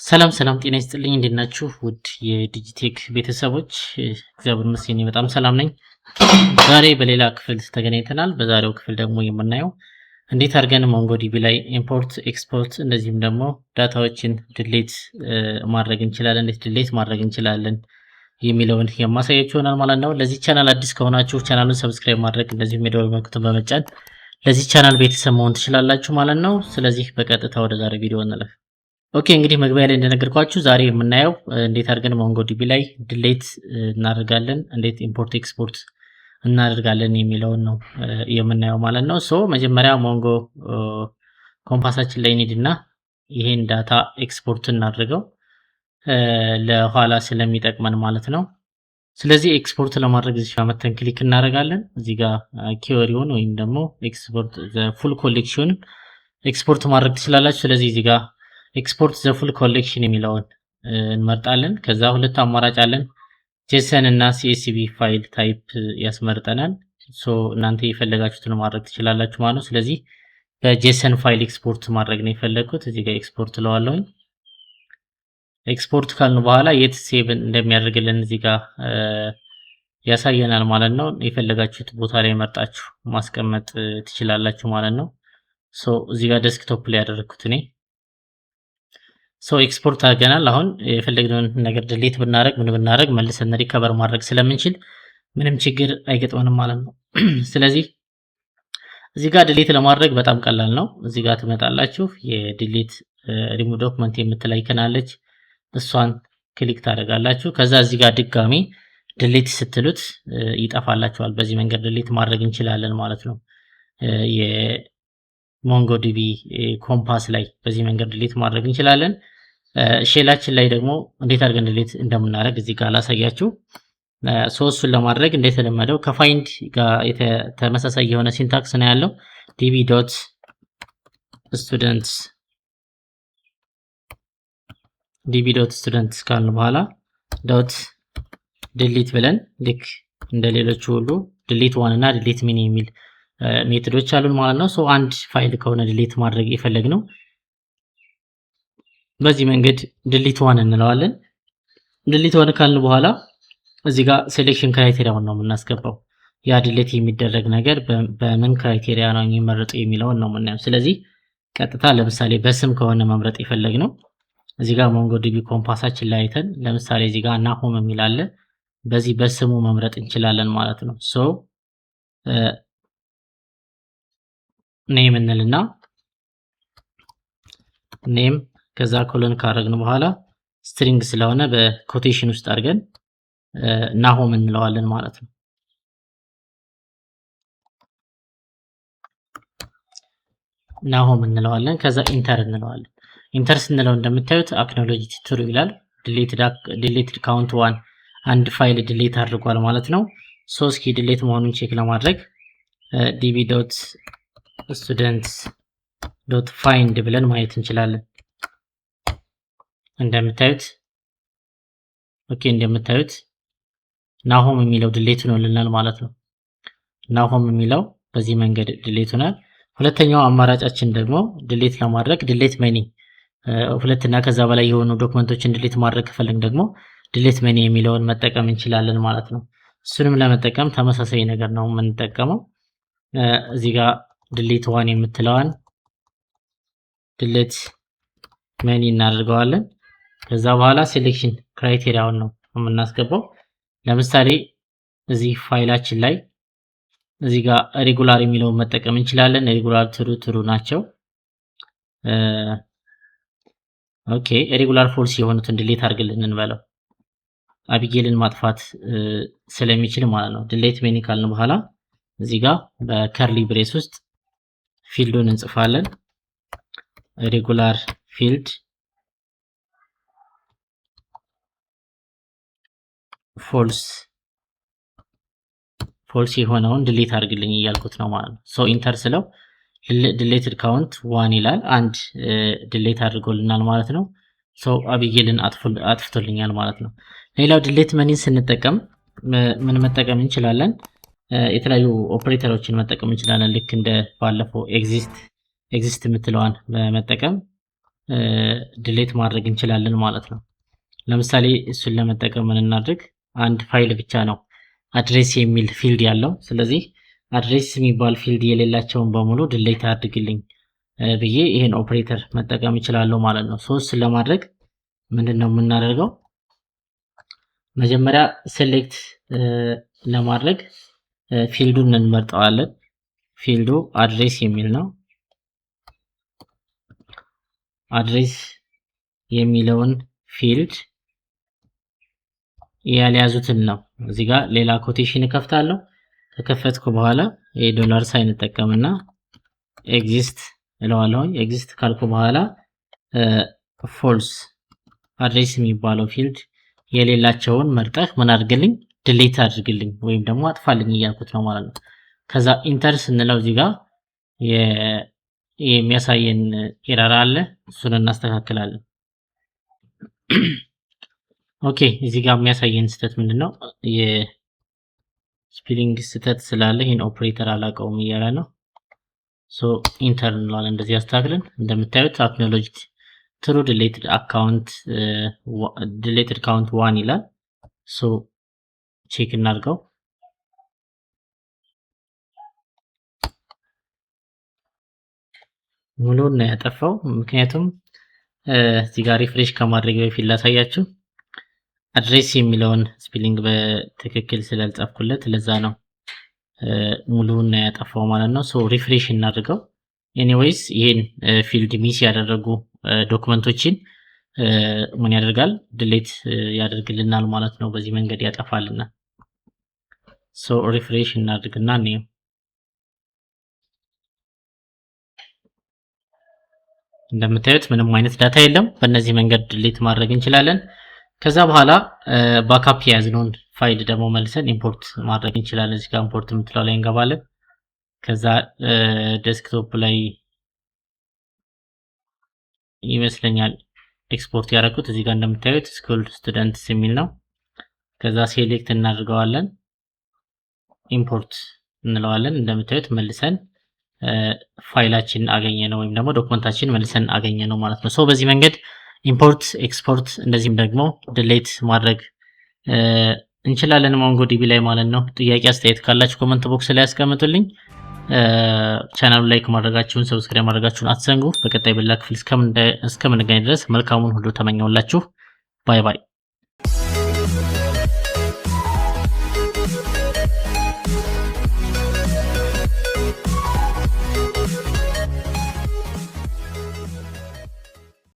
ሰላም ጤና ይስጥልኝ እንዴት ናችሁ? ውድ የዲጂቴክ ቤተሰቦች እግዚአብሔር ይመስገን እኔ በጣም ሰላም ነኝ። ዛሬ በሌላ ክፍል ተገናኝተናል። በዛሬው ክፍል ደግሞ የምናየው እንዴት አድርገን ሞንጎዲቢ ላይ ኢምፖርት ኤክስፖርት እንደዚሁም ደግሞ ዳታዎችን ድሌት ማድረግ እንችላለን፣ እንዴት ድሌት ማድረግ እንችላለን የሚለውን የማሳያችሁ ይሆናል ማለት ነው። ለዚህ ቻናል አዲስ ከሆናችሁ ቻናሉን ሰብስክራይብ ማድረግ እንደዚሁም የደወል ምልክቱን በመጫን ለዚህ ቻናል ቤተሰብ መሆን ትችላላችሁ ማለት ነው። ስለዚህ በቀጥታ ወደ ዛሬ ቪዲዮ እንለፍ። ኦኬ እንግዲህ መግቢያ ላይ እንደነገርኳችሁ ዛሬ የምናየው እንዴት አድርገን ሞንጎዲቢ ላይ ድሌት እናደርጋለን፣ እንዴት ኢምፖርት ኤክስፖርት እናደርጋለን የሚለውን ነው የምናየው ማለት ነው። ሶ መጀመሪያ ሞንጎ ኮምፓሳችን ላይ እንሂድና ይሄን ዳታ ኤክስፖርት እናድርገው ለኋላ ስለሚጠቅመን ማለት ነው። ስለዚህ ኤክስፖርት ለማድረግ እዚህ ጋር መተን ክሊክ እናደርጋለን። እዚህ ጋር ኪወሪውን ወይም ደግሞ ኤክስፖርት ዘ ፉል ኮሌክሽን ኤክስፖርት ማድረግ ትችላላችሁ። ስለዚህ እዚህ ጋር ኤክስፖርት ዘ ፉል ኮሌክሽን የሚለውን እንመርጣለን። ከዛ ሁለት አማራጭ አለን፣ ጄሰን እና ሲኤስቪ ፋይል ታይፕ ያስመርጠናል። ሶ እናንተ የፈለጋችሁትን ማድረግ ትችላላችሁ ማለት ነው። ስለዚህ በጄሰን ፋይል ኤክስፖርት ማድረግ ነው የፈለኩት። እዚህ ጋር ኤክስፖርት ለዋለሁኝ። ኤክስፖርት ካልን በኋላ የት ሴቭ እንደሚያደርግልን እዚህ ጋር ያሳየናል ማለት ነው። የፈለጋችሁት ቦታ ላይ መርጣችሁ ማስቀመጥ ትችላላችሁ ማለት ነው። ሶ እዚህ ጋር ዴስክቶፕ ላይ ያደረኩት እኔ ሶ ኤክስፖርት አድርገናል። አሁን የፈለግነውን ነገር ድሌት ብናደርግ ምን ብናደርግ መልሰን ሪከቨር ማድረግ ስለምንችል ምንም ችግር አይገጥመንም ማለት ነው። ስለዚህ እዚህ ጋር ድሌት ለማድረግ በጣም ቀላል ነው። እዚህ ጋር ትመጣላችሁ፣ የድሌት ሪሙቭ ዶክመንት የምትል አይከን አለች፣ እሷን ክሊክ ታደርጋላችሁ። ከዛ እዚህ ጋር ድጋሚ ድሌት ስትሉት ይጠፋላችኋል። በዚህ መንገድ ድሌት ማድረግ እንችላለን ማለት ነው። የሞንጎዲቢ ኮምፓስ ላይ በዚህ መንገድ ድሌት ማድረግ እንችላለን። ሼላችን ላይ ደግሞ እንዴት አድርገን ድሌት እንደምናደርግ እዚህ ጋር ላሳያችሁ። ሶስቱን ለማድረግ እንደተለመደው ከፋይንድ ጋር ተመሳሳይ የሆነ ሲንታክስ ነው ያለው። ዲቢ ዶት ስቱደንትስ ካልን በኋላ ዶት ድሊት ብለን ልክ እንደ ሌሎቹ ሁሉ ድሊት ዋን እና ድሊት ሚኒ የሚል ሜቶዶች አሉን ማለት ነው። ሶ አንድ ፋይል ከሆነ ድሊት ማድረግ የፈለግነው በዚህ መንገድ ድሊት ዋን እንለዋለን። ድሊት ዋን ካልን በኋላ እዚህ ጋር ሴሌክሽን ክራይቴሪያውን ነው የምናስገባው። ያ ድሌት የሚደረግ ነገር በምን ክራይቴሪያ ነው የሚመረጠው የሚለውን ነው የምናየው። ስለዚህ ቀጥታ ለምሳሌ በስም ከሆነ መምረጥ የፈለግነው እዚህ ጋር ሞንጎዲቢ ኮምፓሳችን ላይ አይተን ለምሳሌ እዚህ ጋር ናሆም የሚል አለ፣ በዚህ በስሙ መምረጥ እንችላለን ማለት ነው። ሶ ኔም እንልና ኔም ከዛ ኮሎን ካረግን በኋላ ስትሪንግ ስለሆነ በኮቴሽን ውስጥ አድርገን ናሆም እንለዋለን ማለት ነው። ናሆም እንለዋለን። ከዛ ኢንተር እንለዋለን። ኢንተር ስንለው እንደምታዩት አክኖሎጂ ትሩ ይላል። ዲሌትድ ካውንት ዋን አንድ ፋይል ዲሌት አድርጓል ማለት ነው። ሶ እስኪ ዲሌት መሆኑን ቼክ ለማድረግ ዲቢ ዶት ስቱደንትስ ዶት ፋይንድ ብለን ማየት እንችላለን። እንደምታዩት ናሆም የሚለው ድሌት ሆኖልናል ማለት ነው። ናሆም የሚለው በዚህ መንገድ ድሌት ሆኗል። ሁለተኛው አማራጫችን ደግሞ ድሌት ለማድረግ ድሌት መኒ ሁለትና ከዛ በላይ የሆኑ ዶክመንቶችን ድሌት ማድረግ ከፈለግን ደግሞ ድሌት መኒ የሚለውን መጠቀም እንችላለን ማለት ነው። እሱንም ለመጠቀም ተመሳሳይ ነገር ነው የምንጠቀመው። እዚህ ጋር ድሌት ዋን የምትለዋን ድሌት መኒ እናደርገዋለን። ከዛ በኋላ ሴሌክሽን ክራይቴሪያውን ነው የምናስገባው። ለምሳሌ እዚህ ፋይላችን ላይ እዚህ ጋር ሬጉላር የሚለውን መጠቀም እንችላለን። ሬጉላር ትሩ ናቸው። ኦኬ ሬጉላር ፎልስ የሆኑትን ድሌት አድርግልን እንበለው። አቢጌልን ማጥፋት ስለሚችል ማለት ነው። ድሌት ሜኒ ካልን በኋላ እዚህ ጋር በከርሊ ብሬስ ውስጥ ፊልዱን እንጽፋለን። ሬጉላር ፊልድ ፎልስ የሆነውን ድሌት አድርግልኝ እያልኩት ነው ማለት ነው። ሶ ኢንተር ስለው ድሌትድ ካውንት ዋን ይላል። አንድ ድሌት አድርጎልናል ማለት ነው። ሶ አቢጌልን አጥፍቶልኛል ማለት ነው። ሌላው ድሌት መኒን ስንጠቀም ምን መጠቀም እንችላለን? የተለያዩ ኦፕሬተሮችን መጠቀም እንችላለን። ልክ እንደ ባለፈው ኤግዚስት የምትለዋን በመጠቀም ድሌት ማድረግ እንችላለን ማለት ነው። ለምሳሌ እሱን ለመጠቀም ምን እናድርግ? አንድ ፋይል ብቻ ነው አድሬስ የሚል ፊልድ ያለው። ስለዚህ አድሬስ የሚባል ፊልድ የሌላቸውን በሙሉ ድሌት አድርግልኝ ብዬ ይሄን ኦፕሬተር መጠቀም እችላለሁ ማለት ነው። እሱን ለማድረግ ምንድነው የምናደርገው? መጀመሪያ ሴሌክት ለማድረግ ፊልዱን እንመርጠዋለን። ፊልዱ አድሬስ የሚል ነው። አድሬስ የሚለውን ፊልድ ያልያዙትን ነው። እዚህ ጋር ሌላ ኮቴሽን እከፍታለሁ። ከከፈትኩ በኋላ የዶላር ሳይን እንጠቀምና ኤግዚስት እለዋለሁ። ኤግዚስት ካልኩ በኋላ ፎልስ አድሬስ የሚባለው ፊልድ የሌላቸውን መርጠህ ምን አድርግልኝ? ድሌት አድርግልኝ ወይም ደግሞ አጥፋልኝ እያልኩት ነው ማለት ነው። ከዛ ኢንተር ስንለው እዚህ ጋር የሚያሳየን ኤረር አለ። እሱን እናስተካክላለን። ኦኬ እዚህ ጋር የሚያሳየን ስህተት ምንድነው? የስፔሊንግ ስህተት ስላለ ይሄን ኦፕሬተር አላውቀውም እያለ ነው። ኢንተር እንለዋለን። እንደዚህ አስተካክለን እንደምታዩት አክኖሎጅድ ትሩ ዲሌትድ አካውንት ዲሌትድ ካውንት 1 ይላል። ቼክ እናድርገው። ሙሉውን ነው ያጠፋው። ምክንያቱም እዚህ ጋር ሪፍሬሽ ከማድረግ በፊት ላሳያችሁ አድሬስ የሚለውን ስፔሊንግ በትክክል ስላልጻፍኩለት ለዛ ነው ሙሉውን ነው ያጠፋው ማለት ነው። ሪፍሬሽ እናድርገው። ኤኒዌይስ ይሄን ፊልድ ሚስ ያደረጉ ዶክመንቶችን ምን ያደርጋል? ድሌት ያደርግልናል ማለት ነው። በዚህ መንገድ ያጠፋልና ሪፍሬሽ እናድርግና እንየው። እንደምታዩት ምንም አይነት ዳታ የለም። በእነዚህ መንገድ ድሌት ማድረግ እንችላለን። ከዛ በኋላ ባካፕ የያዝነውን ፋይል ደግሞ መልሰን ኢምፖርት ማድረግ እንችላለን። እዚህ ጋር ኢምፖርት የምትለው ላይ እንገባለን። ከዛ ዴስክቶፕ ላይ ይመስለኛል ኤክስፖርት ያደረኩት እዚህ ጋር እንደምታዩት ስኩል ስቱደንትስ የሚል ነው። ከዛ ሴሌክት እናድርገዋለን፣ ኢምፖርት እንለዋለን። እንደምታዩት መልሰን ፋይላችን አገኘ ነው ወይም ደግሞ ዶክመንታችን መልሰን አገኘ ነው ማለት ነው። በዚህ መንገድ ኢምፖርት ኤክስፖርት እንደዚህም ደግሞ ድሌት ማድረግ እንችላለን ሞንጎዲቢ ላይ ማለት ነው። ጥያቄ አስተያየት ካላችሁ ኮመንት ቦክስ ላይ ያስቀምጡልኝ። ቻናሉ ላይክ ማድረጋችሁን ሰብስክራይብ ማድረጋችሁን አትዘንጉ። በቀጣይ በሌላ ክፍል እስከምንገናኝ ድረስ መልካሙን ሁሉ ተመኘውላችሁ። ባይ ባይ።